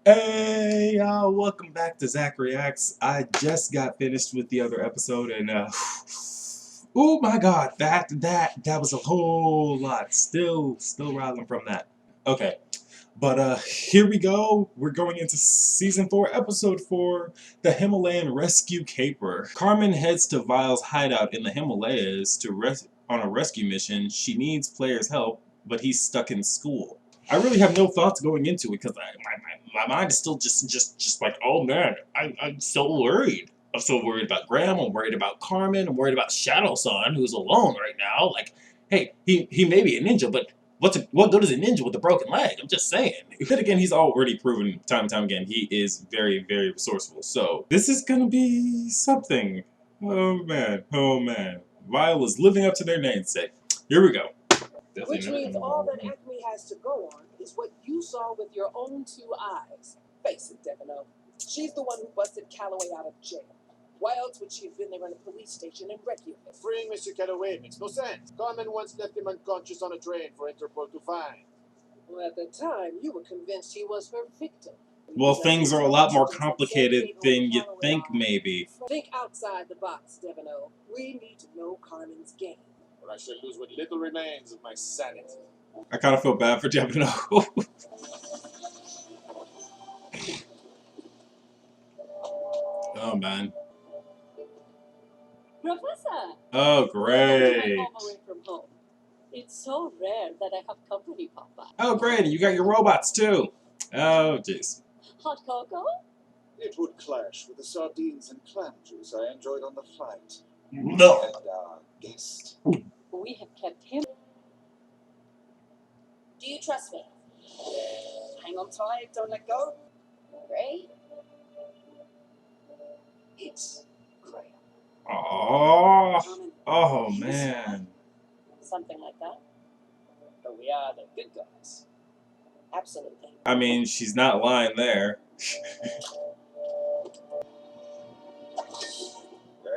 Hey y'all, welcome back to ZachReacts. I just got finished with the other episode and oh my god, that was a whole lot. Still rattling from that. Okay. But here we go. We're going into season 4, episode 4, the Himalayan Rescue Caper. Carmen heads to Vile's hideout in the Himalayas on a rescue mission. She needs players' help, but he's stuck in school. I really have no thoughts going into it because my mind is still just like, oh man, I'm so worried. I'm so worried about Graham. I'm worried about Carmen. I'm worried about Shadow-san, who's alone right now. Like, hey, he may be a ninja, but what good is a ninja with a broken leg? I'm just saying. Then again, he's already proven time and time again he is very, very resourceful. So this is gonna be something. Oh man, oh man. Vile is living up to their namesake. Here we go. Which means all that Acme has to go on is what you saw with your own 2 eyes. Face it, Devino. She's the one who busted Calloway out of jail. Why else would she have been there in a police station in Reykjavik? Freeing Mr. Calloway makes no sense. Carmen once left him unconscious on a train for Interpol to find. Well, at the time, you were convinced he was her victim. Well, things are a lot more complicated than you think, maybe. Think outside the box, Devino. We need to know Carmen's game. Or I shall lose what little remains of my sanity. I kind of feel bad for Devino. Oh man. Professor! Oh great. I'm away from home. It's so rare that I have company pop by. Oh great, you got your robots too. Oh jeez. Hot cocoa? It would clash with the sardines and clam juice I enjoyed on the flight. No. And our guest. We have kept him. Do you trust me? Hang on tight, don't let go. Great. It's Graham. Oh. Carmen, Oh man. Something like that. but we are the good guys. Absolutely. I mean, she's not lying there.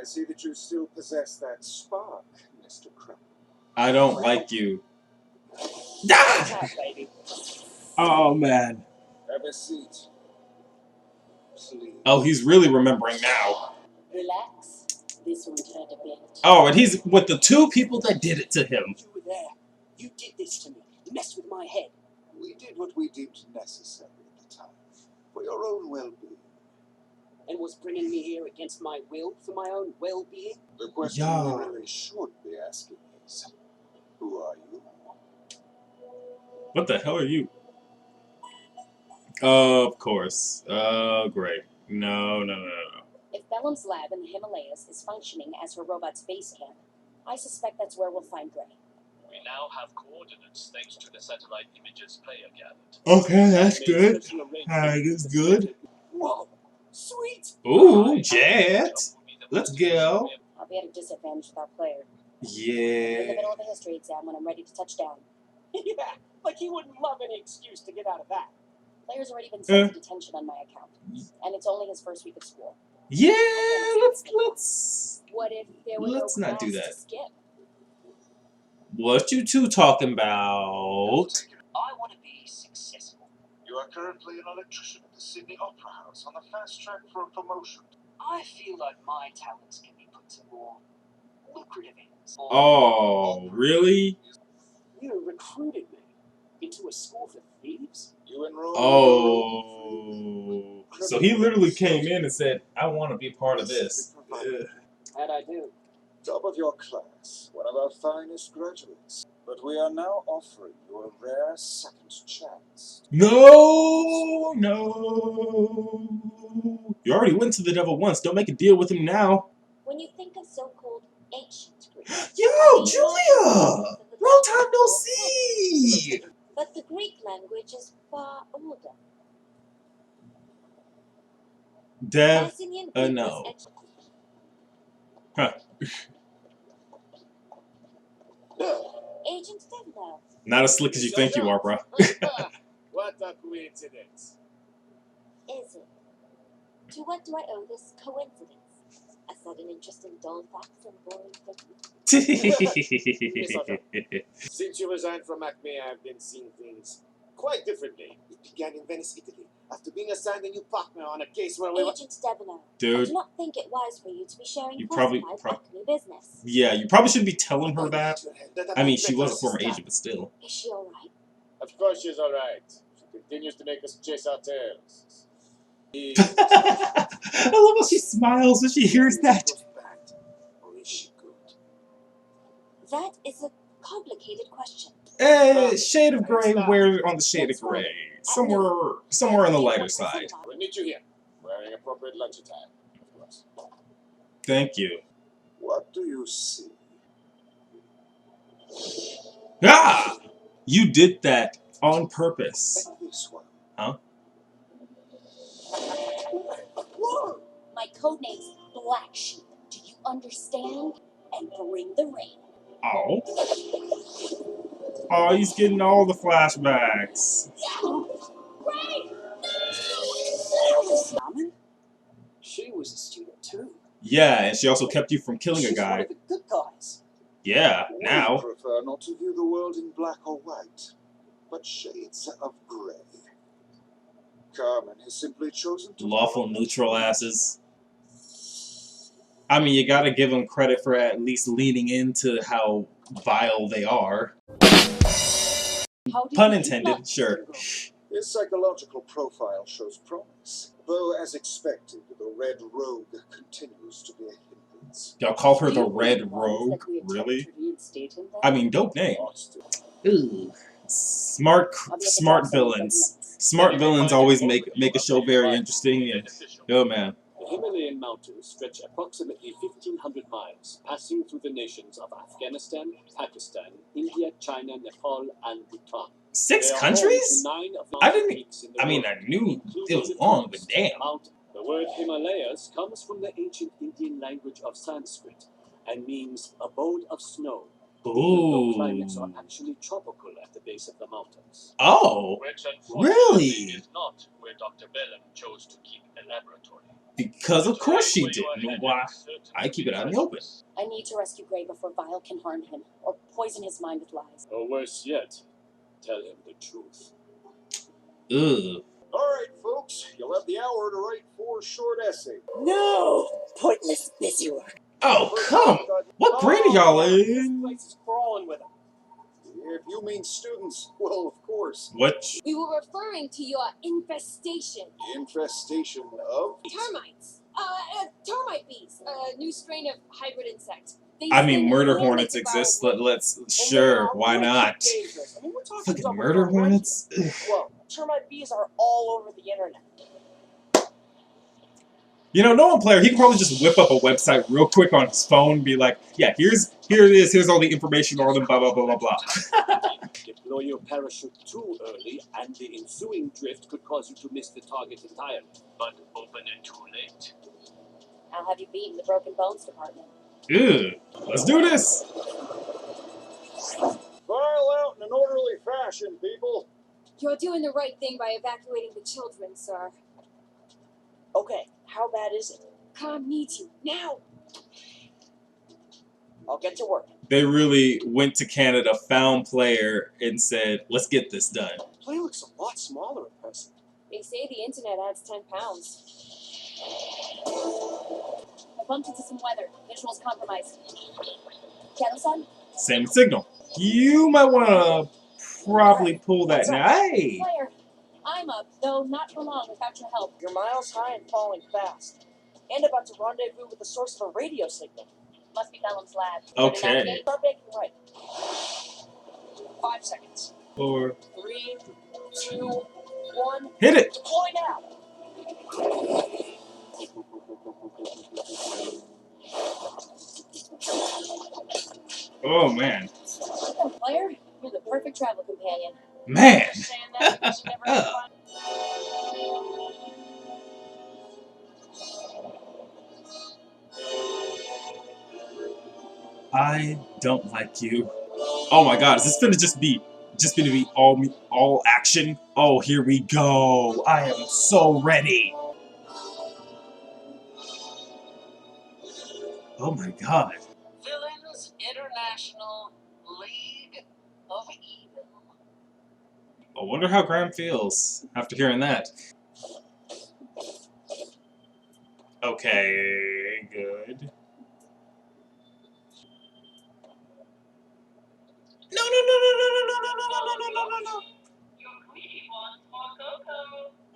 I see that you still possess that spark, Mr. Crump. I don't like you. Ah! Baby. Oh man. Have a seat. Please. Oh, he's really remembering now. Relax. This won't hurt a bit. Oh, and he's with the 2 people that did it to him. You were there. You did this to me. You messed with my head. We did what we deemed necessary at the time, for your own well-being. And was bringing me here against my will for my own well-being? The question Yeah. we really should be asking is, who are you? What the hell are you? Of course. Oh, great. No. If Bellum's lab in the Himalayas is functioning as her robot's base camp, I suspect that's where we'll find Gray. We now have coordinates thanks to the satellite images player gathered. Okay, that's good. That is good. Whoa! Sweet! Ooh, Jet. Let's go. I'll be at a disadvantage without player. In the Yeah. middle of a history exam when I'm ready to touch down. Yeah, like he wouldn't love any excuse to get out of that. Player's already been sent to detention on my account, and it's only his first week of school. Yeah, let's What if there were Let's no not do class that. to skip? What you 2 talking about? I want to be successful. You are currently an electrician at the Sydney Opera House on the fast track for a promotion. I feel like my talents can be put to more lucrative ends. Oh, really? You recruited me into a school for thieves? You enrolled. Oh. So he literally came in and said, I want to be part of this. Ugh. How'd I do? Top of your class, one of our finest graduates. But we are now offering you a rare second chance. No. You already went to the devil once. Don't make a deal with him now. When you think of so-called ancient Greece, Yo, Julia! Long time no see! but the Greek language is far older. Dev, Mycenaean Greek no. was ex- Huh. Agent Devino. Not as slick as you think you are, bro. What a coincidence. Is it? To what do I owe this coincidence? A sudden interest in dull facts and boring things? Since you resigned from Acme, I have been seeing things quite differently. It began in Venice, Italy, after being assigned a new partner on a case where we were... Agent Devino, I Dude, do not think it wise for you to be sharing you classified probably Acme business. yeah, you probably shouldn't be telling her that. That I mean, would she make was her a former sister. agent, but still. Is she alright? Of course she's alright. She continues to make us chase our tails. I love how she smiles when she hears that. Or is she good? That is a complicated question. Shade of gray, where on the shade of gray? Somewhere on the lighter side. We'll meet you here, wearing appropriate lunch attire, of course. Thank you. What do you see? Ah! You did that on purpose. And this one. Huh? Whoa! My codename's Black Sheep. Do you understand? And bring the rain. Oh. Oh, he's getting all the flashbacks. Carmen? She was a student too. Yeah, and she also kept you from killing a She's one guy. of the good guys. Yeah, We now. prefer not to view the world in black or white, but shades of gray. Carmen has simply chosen to Lawful neutral asses. I mean, you gotta give them credit for at least leaning into how vile they are. Pun intended, sure. His psychological profile shows promise, though, as expected, the Red Rogue continues to be a hindrance. Y'all call her the Red Rogue? Really? I mean, dope name. Ooh. Smart villains. Smart villains always make a show very interesting. And, oh man. The Himalayan mountains stretch approximately 1,500 miles, passing through the nations of Afghanistan, Pakistan, India, China, Nepal, and Bhutan. 6 They are countries? home to 9 of the I didn't. peaks in the I mean, world, I knew including it was the long, but tops of damn. mountain. The word Himalayas comes from the ancient Indian language of Sanskrit and means abode of snow. Even though climates are Ooh. actually tropical at the base of the mountains. Oh. Which unfortunately Really? is not where Dr. Bellum chose to keep a laboratory. Because of course she didn't. Why? I keep it out in the open. I need to rescue Gray before Vile can harm him, or poison his mind with lies. Or worse yet, tell him the truth. Ugh. Alright, folks, you'll have the hour to write 4 short essays. No! Pointless busy work. Oh, come! What grade are y'all This in? place is crawling with them. If you mean students, well, of course. What? We were referring to your infestation. Infestation of... Termites. Termite bees. A new strain of hybrid insect. They I mean, sting murder and hornets they exist. devour wood. Let's sure, why not? Dangerous. I mean, we're talking Fucking double murder the hornets? Ugh. Whoa, termite bees are all over the internet. You know, no one player, he can probably just whip up a website real quick on his phone and be like, yeah, here it is, here's all the information on them, blah, blah, blah, blah, blah. Deploy your parachute too early, and the ensuing drift could cause you to miss the target entirely. But open it too late. I'll have you beat in the broken bones department. Ew. Let's do this! File out in an orderly fashion, people. You're doing the right thing by evacuating the children, sir. Okay, how bad is it? Com needs you, now! I'll get to work. They really went to Canada, found player, and said, let's get this done. Play looks a lot smaller in person. They say the internet adds 10 pounds. I bumped into some weather. Visuals compromised. Kettle-son? Same signal. You might want to probably pull that now. Hey! Player, I'm up, though not for long without your help. You're miles high and falling fast. And about to rendezvous with the source of a radio signal. Must be Bellum's lab. Okay. Start making right. 5 seconds. 4. 3, 2, 1. Hit it! Deploy now. Oh, man. Player, you're the perfect travel companion. Man! Saying that because you never had fun. I don't like you. Oh my god, is this gonna just gonna be all action? Oh, here we go. I am so ready. Oh my god. Villains International League of Evil. I wonder how Graham feels after hearing that. Okay, good. No, no, no, no, no, no, no, no, no, no, no, no, no.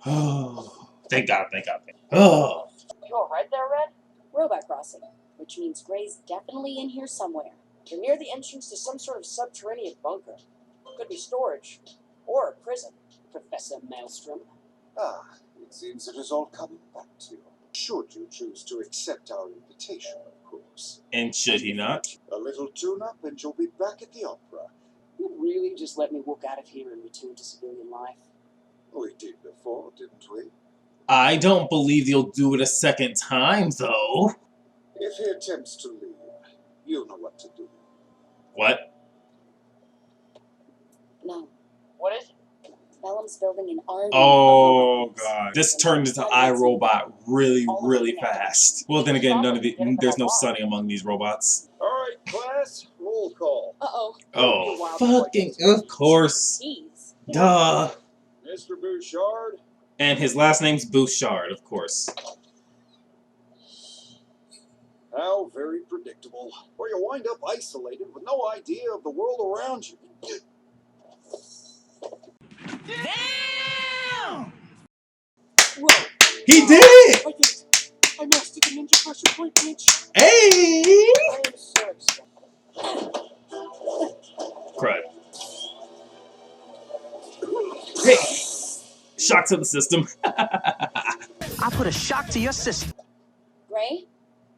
Oh, thank God, thank God, thank God. Oh. You alright there, Red? Robot crossing, which means Gray's definitely in here somewhere. You're near the entrance to some sort of subterranean bunker. Could be storage. Or a prison. Professor Maelstrom. Ah, it seems it is all coming back to you. Should you choose to accept our invitation, of course. And should he not? A little tune-up and you'll be back at the opera. You'd really just let me walk out of here and return to civilian life? We did before, didn't we? I don't believe you'll do it a second time, though. If he attempts to leave, you know what to do. What? No. What is it? Bellum's building an army. Oh God! This turned into iRobot really, really fast. Well, then again, there's no Sunny among these robots. All right, class, roll call. Uh-oh. Oh, fucking of course. Jeez. Duh. Mr. Bouchard. And his last name's Bouchard, of course. How very predictable. Where you wind up isolated with no idea of the world around you. Damn! Whoa! He did it! I did it! I mastered the ninja pressure point, bitch! Hey! I am so excited. Crud. Hey! Shock to the system. I put a shock to your system. Gray,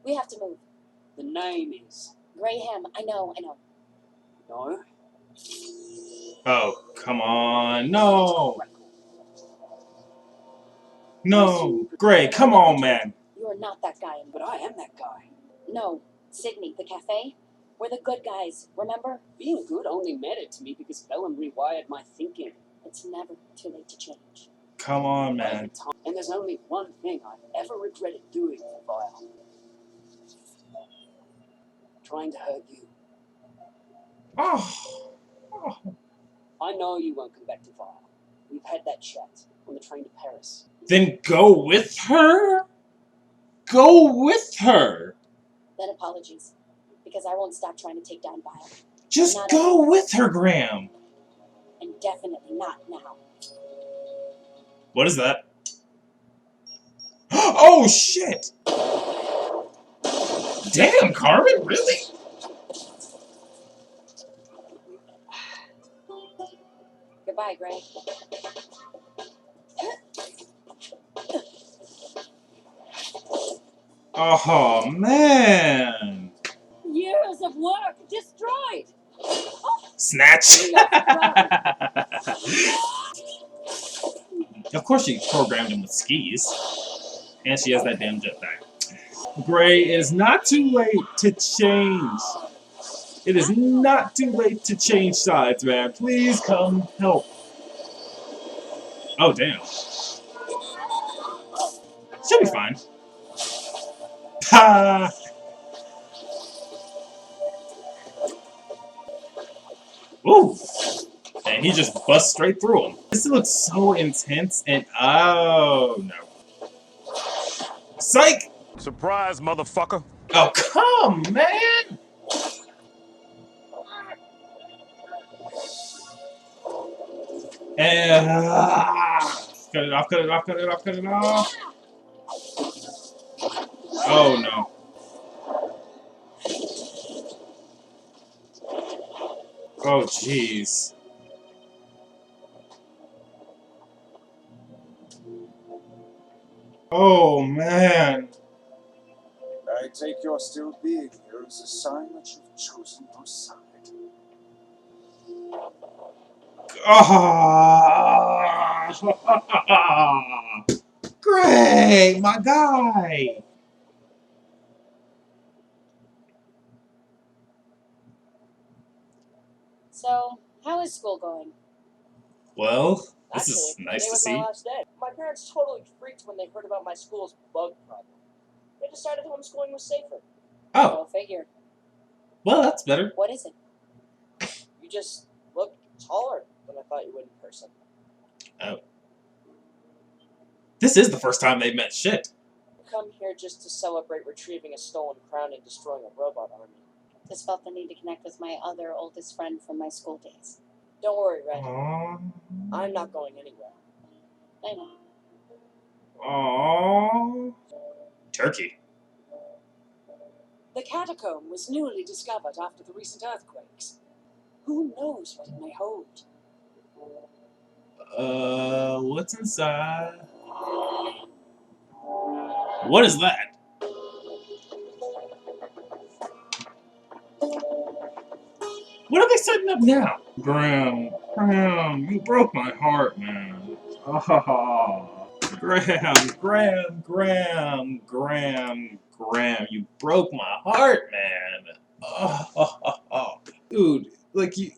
we have to move. The name is... Graham, I know. No. Oh, come on. No! No! Gray, come on, man! You are not that guy. But I am that guy. No, Sydney, the cafe. We're the good guys, remember? Being good only mattered to me because Bellum rewired my thinking. It's never too late to change. Come on, man. And there's only one thing I've ever regretted doing for Vile. Trying to hurt you. Oh. I know you won't come back to Vile. We've had that chat on the train to Paris. Then go with her? Go with her! Then apologies, because I won't stop trying to take down Vile. Just go with her, Graham! And definitely not now. What is that? Oh, shit! Damn, Carmen, really? Goodbye, Gray. Oh, man! Years of work destroyed! Snatch! Of course she programmed him with skis. And she has that damn jetpack. Gray, it is not too late to change. It is not too late to change sides, man. Please come help. Oh, damn. She'll be fine. Ha! Ooh! And he just busts straight through him. This looks so intense and oh no. Psych! Surprise, motherfucker. Oh, come, man! And cut it off, cut it off, cut it off, cut it off. Oh no. Oh jeez. Oh man. I take your still being here as a sign that you've chosen your side. Oh. Great, my guy. So, how is school going? Well, this is Actually, nice today to was see. my last day. My parents totally freaked when they heard about my school's bug problem. They decided homeschooling was safer. Oh, Go figure. well, that's better. What is it? You just look taller than I thought you would in person. Oh. This is the first time they've met shit. come here just to celebrate retrieving a stolen crown and destroying a robot army. Just felt the need to connect with my other oldest friend from my school days. Don't worry, Red. Aww. I'm not going anywhere. I know. Aww. Turkey. The catacomb was newly discovered after the recent earthquakes. Who knows what it may hold? What's inside? What is that? What are they setting up now? Graham, you broke my heart, man. Oh, Graham, you broke my heart, man. Oh. Dude, like you,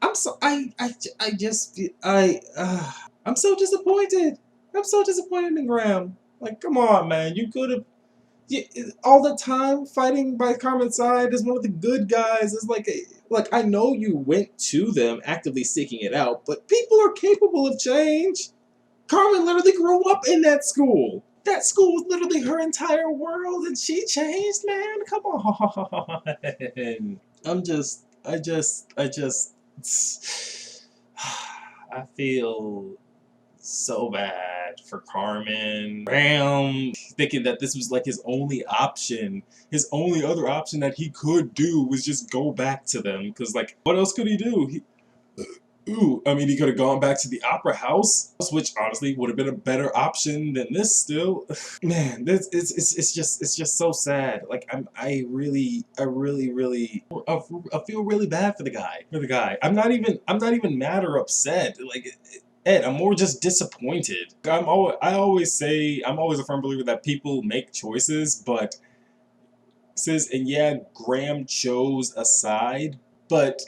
I'm so, I'm so disappointed. I'm so disappointed in Graham. Like, come on, man, you could have. Yeah, all the time fighting by Carmen's side as one of the good guys is like I know you went to them actively seeking it out, but people are capable of change. Carmen literally grew up in that school. That school was literally her entire world, and she changed, man. Come on. I feel so bad for Carmen. Graham thinking that this was like his only option. His only other option that he could do was just go back to them. Because, like, what else could he do? I mean, he could have gone back to the opera house, which honestly would have been a better option than this still. Man, it's just so sad. Like, I feel really bad for the guy. I'm not even mad or upset. Like, Ed, I'm more just disappointed. I'm always a firm believer that people make choices, but and yeah, Graham chose a side, but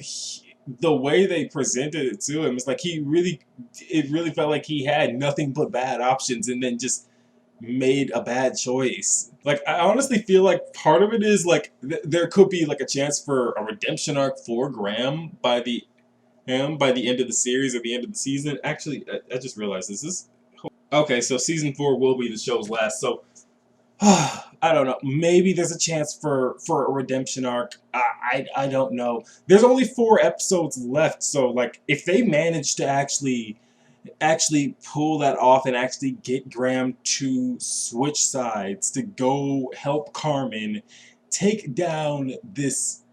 the way they presented it to him is like it really felt like he had nothing but bad options and then just made a bad choice. Like, I honestly feel like part of it is like there could be like a chance for a redemption arc for Graham by the end of the series or the end of the season. Actually, I just realized this. Okay, so season 4 will be the show's last, so I don't know. Maybe there's a chance for a redemption arc. I don't know. There's only 4 episodes left, so like if they manage to actually pull that off and actually get Graham to switch sides to go help Carmen take down this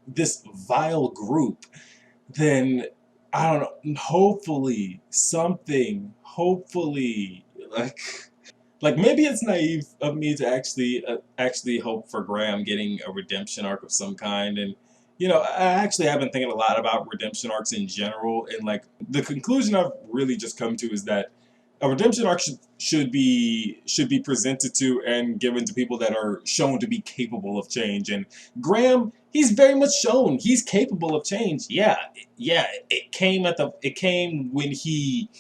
vile group, then I don't know, hopefully like maybe it's naive of me to actually hope for Graham getting a redemption arc of some kind. And you know, I actually have been thinking a lot about redemption arcs in general, and like the conclusion I've really just come to is that a redemption arc should be presented to and given to people that are shown to be capable of change. And Graham, he's very much shown he's capable of change. Yeah, it came when he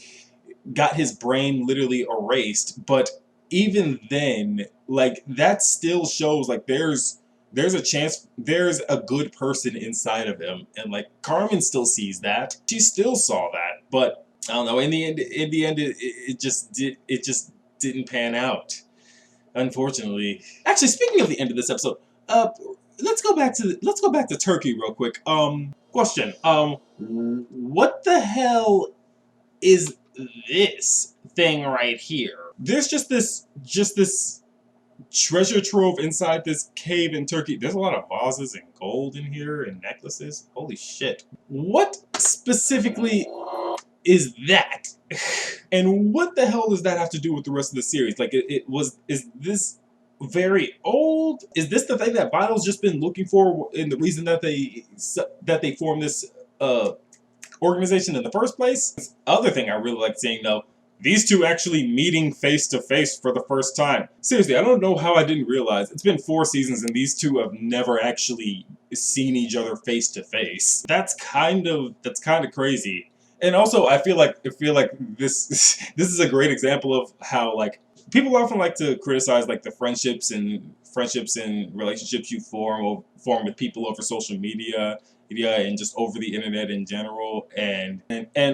got his brain literally erased, but even then, like, that still shows like there's a chance, there's a good person inside of him, and like Carmen still sees that. She still saw that, but I don't know. In the end, it just didn't pan out, unfortunately. Actually, speaking of the end of this episode, let's go back to Turkey real quick. Question. What the hell is this thing right here? There's just this treasure trove inside this cave in Turkey. There's a lot of vases and gold in here and necklaces. Holy shit. What specifically is that? And what the hell does that have to do with the rest of the series? Like, is this very old? Is this the thing that Vinyl's just been looking for and the reason that they formed this organization in the first place? This other thing I really like seeing, though, these two actually meeting face to face for the first time. Seriously, I don't know how I didn't realize. It's been 4 seasons and these two have never actually seen each other face to face. That's kind of crazy. And also, I feel like this is a great example of how, like, people often like to criticize like the friendships and relationships you form with people over social media, and just over the internet in general. And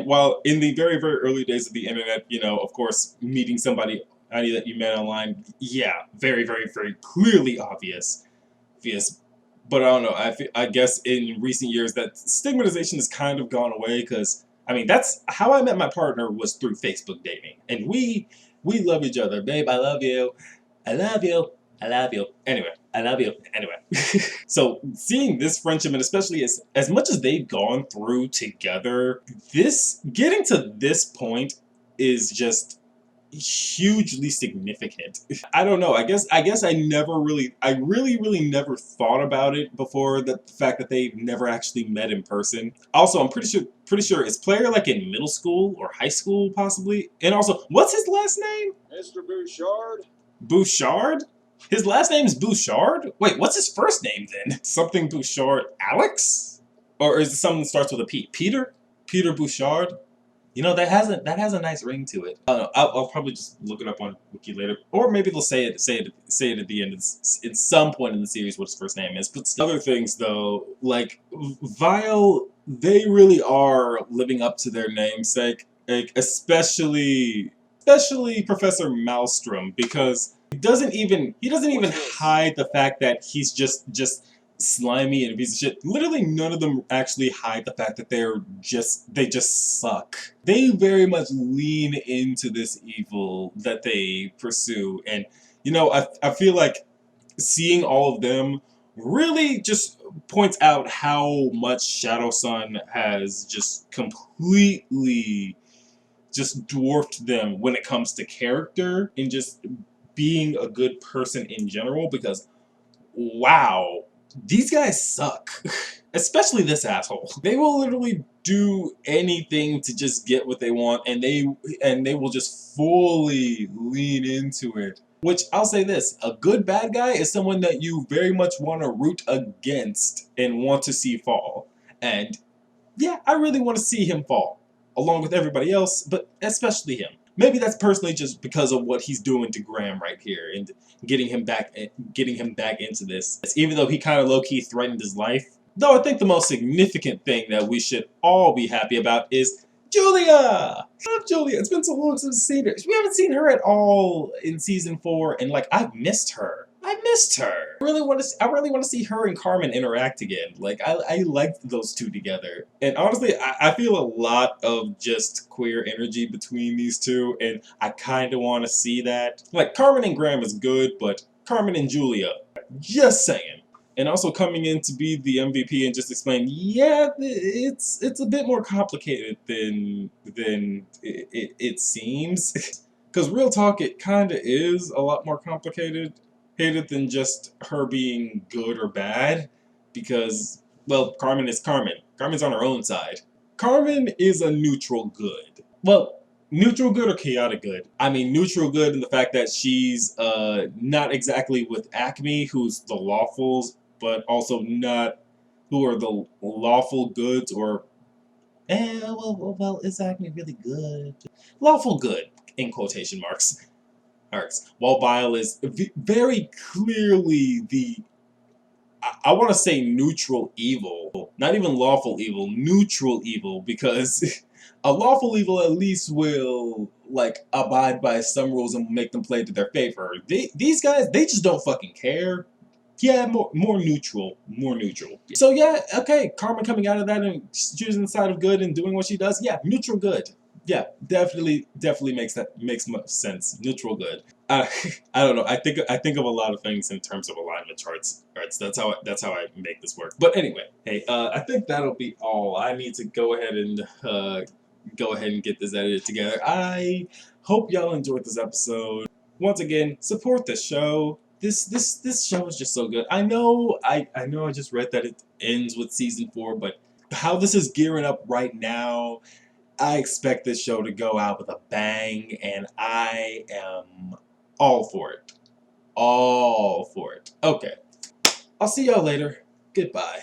while in the very, very early days of the internet, you know, of course, meeting somebody that you met online, yeah, very, very, very clearly obvious. But I don't know. I guess in recent years that stigmatization has kind of gone away, because I mean that's how I met my partner, was through Facebook dating, and we love each other, babe. I love you. I love you. I love you. Anyway, I love you. Anyway. So seeing this friendship, and especially as much as they've gone through together, this getting to this point is just hugely significant. I don't know. I guess I really never thought about it before, the fact that they've never actually met in person. Also, I'm pretty sure is Player like in middle school or high school possibly. And also, what's his last name? Mr. Bouchard? Bouchard? His last name is Bouchard? Wait, what's his first name then? Something Bouchard. Alex? Or is it something that starts with a P? Peter? Peter Bouchard? You know, that has a nice ring to it. I don't know. I'll probably just look it up on Wiki later, or maybe they'll say it at the end. In some point in the series, what his first name is. But other things though, like Vile, they really are living up to their namesake, like especially Professor Maelstrom, because he doesn't even hide the fact that he's just slimy and a piece of shit. Literally none of them actually hide the fact that they just suck. They very much lean into this evil that they pursue, and you know, I feel like seeing all of them really just points out how much Shadow Sun has just completely just dwarfed them when it comes to character and just being a good person in general, because wow, these guys suck. Especially this asshole. They will literally do anything to just get what they want, and they will just fully lean into it. Which, I'll say this, a good bad guy is someone that you very much want to root against and want to see fall. And yeah, I really want to see him fall, along with everybody else, but especially him. Maybe that's personally just because of what he's doing to Graham right here and getting him back into this. Even though he kind of low-key threatened his life. Though I think the most significant thing that we should all be happy about is Julia! I love Julia. It's been so long since we've seen her. We haven't seen her at all in season 4, and like, I've missed her. I missed her. I really want to see her and Carmen interact again. Like, I liked those two together. And honestly, I feel a lot of just queer energy between these two, and I kind of want to see that. Like, Carmen and Graham is good, but Carmen and Julia, just saying. And also coming in to be the MVP and just explain, yeah, it's a bit more complicated than it seems. Because real talk, it kind of is a lot more complicated than just her being good or bad. Because, well, Carmen is Carmen. Carmen's on her own side. Carmen is a neutral good. Well, neutral good or chaotic good? I mean, neutral good in the fact that she's not exactly with Acme, who's the lawfuls, but also not who are the lawful goods, or well, is Acme really good? Lawful good, in quotation marks. While Vile is very clearly the, I want to say neutral evil. Not even lawful evil, neutral evil, because a lawful evil at least will, like, abide by some rules and make them play to their favor. These guys, they just don't fucking care. Yeah, more neutral. So yeah, okay, Carmen coming out of that and choosing the side of good and doing what she does, yeah, neutral good. Yeah, definitely makes much sense. Neutral good. I don't know. I think of a lot of things in terms of alignment charts. That's how I make this work. But anyway, hey, I think that'll be all. I need to go ahead and get this edited together. I hope y'all enjoyed this episode. Once again, support the show. This show is just so good. I know I just read that it ends with season 4, but how this is gearing up right now, I expect this show to go out with a bang, and I am all for it. All for it. Okay. I'll see y'all later. Goodbye.